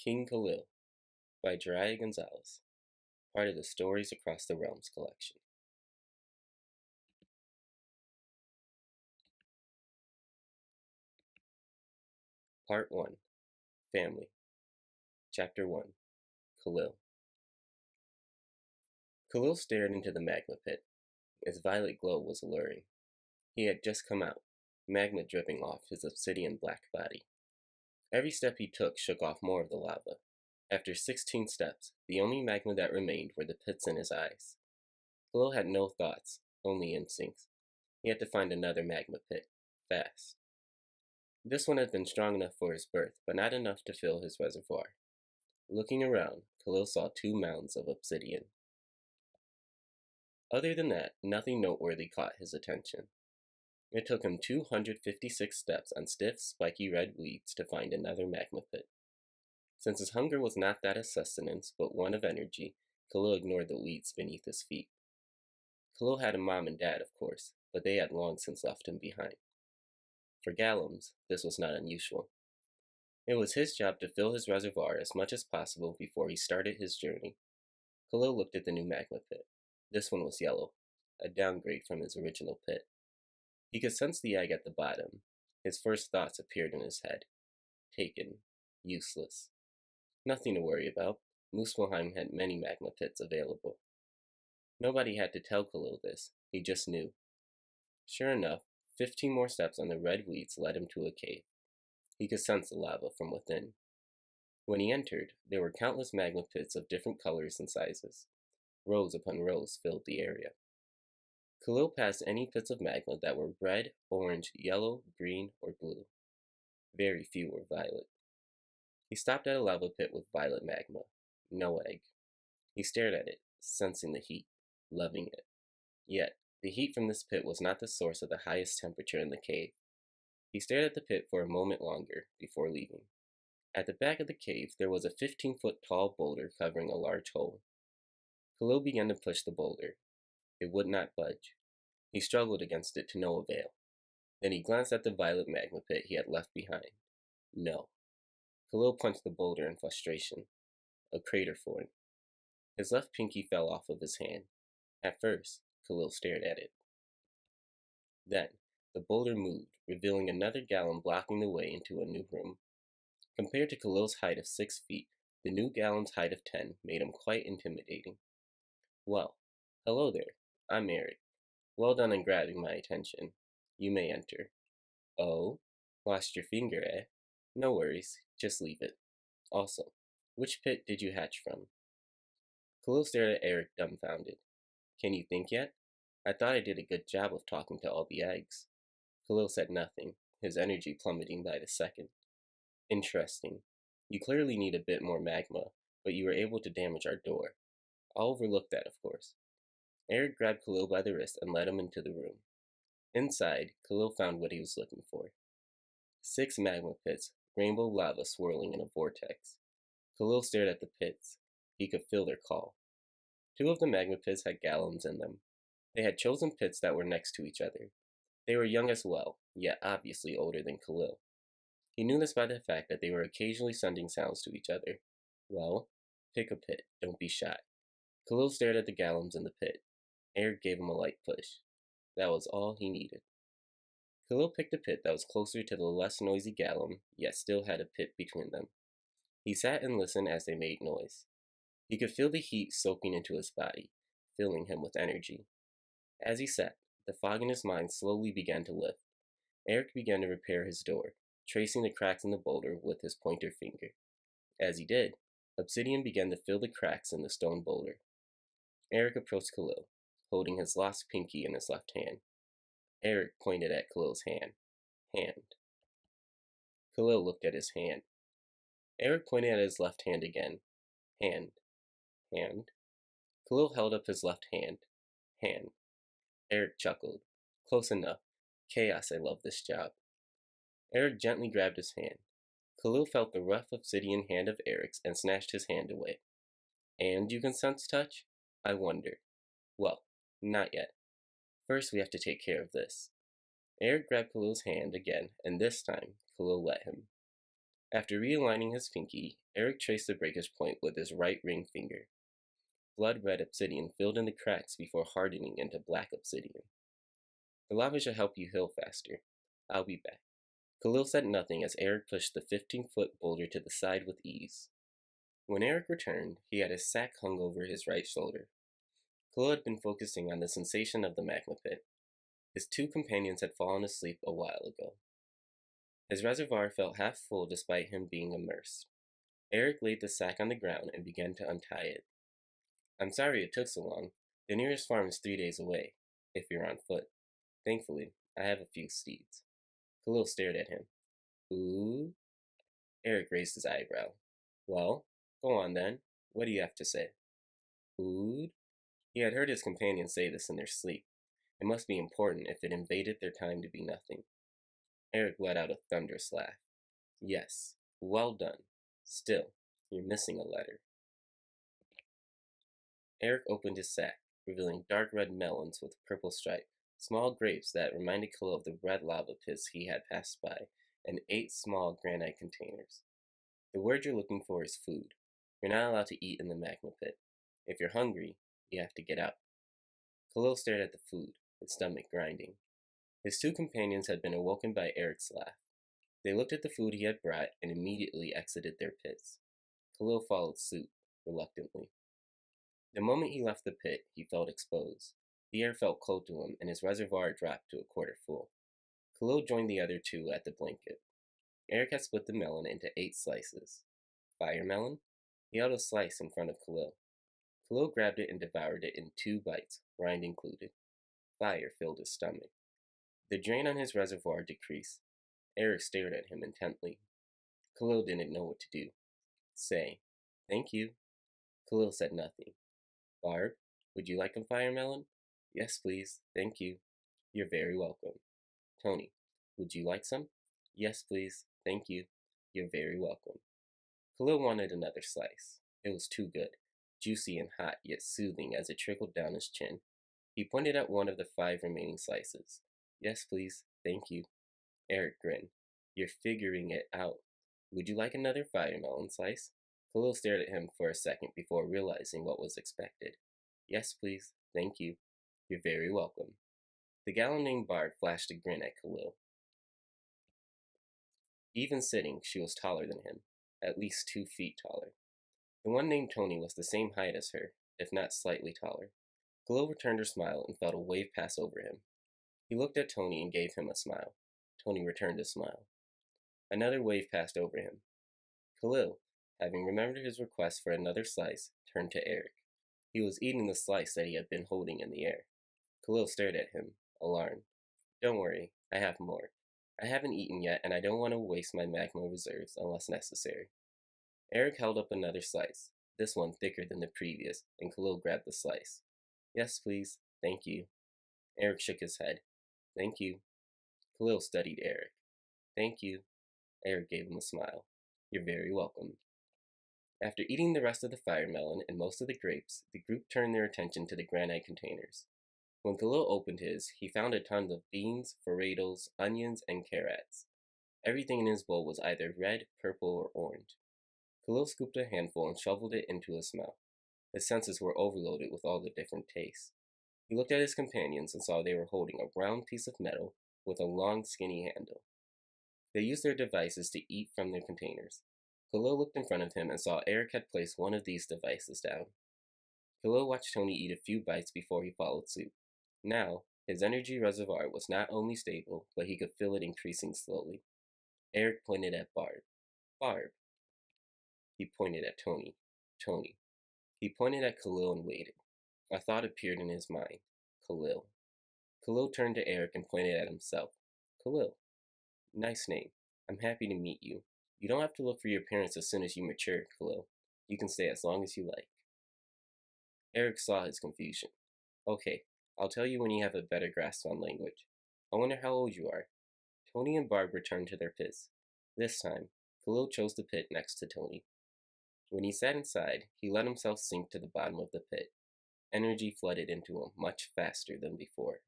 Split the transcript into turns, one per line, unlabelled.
King Khalil by Jiraiya Gonzalez, part of the Stories Across the Realms collection. Part 1 Family, Chapter 1 Khalil. Khalil stared into the magma pit. Its violet glow was alluring. He had just come out, magma dripping off his obsidian black body. Every step he took shook off more of the lava. After 16 steps, the only magma that remained were the pits in his eyes. Khalil had no thoughts, only instincts. He had to find another magma pit, fast. This one had been strong enough for his birth, but not enough to fill his reservoir. Looking around, Khalil saw 2 mounds of obsidian. Other than that, nothing noteworthy caught his attention. It took him 256 steps on stiff, spiky red weeds to find another magma pit. Since his hunger was not that of sustenance, but one of energy, Khalil ignored the weeds beneath his feet. Khalil had a mom and dad, of course, but they had long since left him behind. For Gallums, this was not unusual. It was his job to fill his reservoir as much as possible before he started his journey. Khalil looked at the new magma pit. This one was yellow, a downgrade from his original pit. He could sense the egg at the bottom. His first thoughts appeared in his head. Taken. Useless. Nothing to worry about. Muspelheim had many magma pits available. Nobody had to tell Khalil this. He just knew. Sure enough, 15 more steps on the red weeds led him to a cave. He could sense the lava from within. When he entered, there were countless magma pits of different colors and sizes. Rows upon rows filled the area. Khalil passed any pits of magma that were red, orange, yellow, green, or blue. Very few were violet. He stopped at a lava pit with violet magma. No egg. He stared at it, sensing the heat, loving it. Yet, the heat from this pit was not the source of the highest temperature in the cave. He stared at the pit for a moment longer before leaving. At the back of the cave, there was a 15-foot tall boulder covering a large hole. Khalil began to push the boulder. It would not budge. He struggled against it to no avail. Then he glanced at the violet magma pit he had left behind. No. Khalil punched the boulder in frustration. A crater formed. His left pinky fell off of his hand. At first, Khalil stared at it. Then, the boulder moved, revealing another gallon blocking the way into a new room. Compared to Khalil's height of 6 feet, the new gallon's height of 10 made him quite intimidating. Well, hello there. I'm Eric. Well done on grabbing my attention. You may enter. Oh? Lost your finger, eh? No worries, just leave it. Also, which pit did you hatch from? Khalil stared at Eric dumbfounded. Can you think yet? I thought I did a good job of talking to all the eggs. Khalil said nothing, his energy plummeting by the second. Interesting. You clearly need a bit more magma, but you were able to damage our door. I'll overlook that, of course. Eric grabbed Khalil by the wrist and led him into the room. Inside, Khalil found what he was looking for. 6 magma pits, rainbow lava swirling in a vortex. Khalil stared at the pits. He could feel their call. 2 of the magma pits had gallons in them. They had chosen pits that were next to each other. They were young as well, yet obviously older than Khalil. He knew this by the fact that they were occasionally sending sounds to each other. Well, pick a pit, don't be shy. Khalil stared at the gallons in the pit. Eric gave him a light push. That was all he needed. Khalil picked a pit that was closer to the less noisy gallon, yet still had a pit between them. He sat and listened as they made noise. He could feel the heat soaking into his body, filling him with energy. As he sat, the fog in his mind slowly began to lift. Eric began to repair his door, tracing the cracks in the boulder with his pointer finger. As he did, obsidian began to fill the cracks in the stone boulder. Eric approached Khalil, holding his lost pinky in his left hand. Eric pointed at Khalil's hand. Hand. Khalil looked at his hand. Eric pointed at his left hand again. Hand. Hand. Khalil held up his left hand. Hand. Eric chuckled. Close enough. Chaos, I love this job. Eric gently grabbed his hand. Khalil felt the rough obsidian hand of Eric's and snatched his hand away. And you can sense touch? I wonder. Well, not yet. First we have to take care of this. Eric grabbed Khalil's hand again, and this time, Khalil let him. After realigning his pinky, Eric traced the breakage point with his right ring finger. Blood red obsidian filled in the cracks before hardening into black obsidian. The lava should help you heal faster. I'll be back. Khalil said nothing as Eric pushed the 15-foot boulder to the side with ease. When Eric returned, he had his sack hung over his right shoulder. Khalil had been focusing on the sensation of the magma pit. His two companions had fallen asleep a while ago. His reservoir felt half full despite him being immersed. Eric laid the sack on the ground and began to untie it. I'm sorry it took so long. The nearest farm is 3 days away, if you're on foot. Thankfully, I have a few steeds. Khalil stared at him. Ooh? Eric raised his eyebrow. Well, go on then. What do you have to say? Food? He had heard his companions say this in their sleep. It must be important if it invaded their time to be nothing. Eric let out a thunderous laugh. Yes, well done. Still, you're missing a letter. Eric opened his sack, revealing dark red melons with a purple stripe, small grapes that reminded Khalil of the red lava pits he had passed by, and 8 small granite containers. The word you're looking for is food. You're not allowed to eat in the magma pit. If you're hungry, you have to get out. Khalil stared at the food, his stomach grinding. His two companions had been awoken by Eric's laugh. They looked at the food he had brought and immediately exited their pits. Khalil followed suit, reluctantly. The moment he left the pit, he felt exposed. The air felt cold to him, and his reservoir dropped to a quarter full. Khalil joined the other two at the blanket. Eric had split the melon into 8 slices. Fire melon? He held a slice in front of Khalil. Khalil grabbed it and devoured it in 2 bites, rind included. Fire filled his stomach. The drain on his reservoir decreased. Eric stared at him intently. Khalil didn't know what to do. Say, thank you. Khalil said nothing. Barb, would you like a fire melon? Yes, please. Thank you. You're very welcome. Tony, would you like some? Yes, please. Thank you. You're very welcome. Khalil wanted another slice. It was too good, juicy and hot, yet soothing as it trickled down his chin. He pointed at one of the 5 remaining slices. Yes, please. Thank you. Eric grinned. You're figuring it out. Would you like another fire melon slice? Khalil stared at him for a second before realizing what was expected. Yes, please. Thank you. You're very welcome. The gal named Barb flashed a grin at Khalil. Even sitting, she was taller than him, at least 2 feet taller. The one named Tony was the same height as her, if not slightly taller. Khalil returned her smile and felt a wave pass over him. He looked at Tony and gave him a smile. Tony returned his smile. Another wave passed over him. Khalil, having remembered his request for another slice, turned to Eric. He was eating the slice that he had been holding in the air. Khalil stared at him, alarmed. Don't worry, I have more. I haven't eaten yet, and I don't want to waste my magma reserves unless necessary. Eric held up another slice, this one thicker than the previous, and Khalil grabbed the slice. Yes, please. Thank you. Eric shook his head. Thank you. Khalil studied Eric. Thank you. Eric gave him a smile. You're very welcome. After eating the rest of the fire melon and most of the grapes, the group turned their attention to the granite containers. When Khalil opened his, he found a ton of beans, varieties, onions, and carrots. Everything in his bowl was either red, purple, or orange. Khalil scooped a handful and shoveled it into his mouth. His senses were overloaded with all the different tastes. He looked at his companions and saw they were holding a round piece of metal with a long, skinny handle. They used their devices to eat from their containers. Khalil looked in front of him and saw Eric had placed one of these devices down. Khalil watched Tony eat a few bites before he followed suit. Now, his energy reservoir was not only stable, but he could feel it increasing slowly. Eric pointed at Barb. Barb. He pointed at Tony. Tony. He pointed at Khalil and waited. A thought appeared in his mind. Khalil. Khalil turned to Eric and pointed at himself. Khalil. Nice name. I'm happy to meet you. You don't have to look for your parents as soon as you mature, Khalil. You can stay as long as you like. Eric saw his confusion. Okay, I'll tell you when you have a better grasp on language. I wonder how old you are. Tony and Barb returned to their pits. This time, Khalil chose the pit next to Tony. When he sat inside, he let himself sink to the bottom of the pit. Energy flooded into him much faster than before.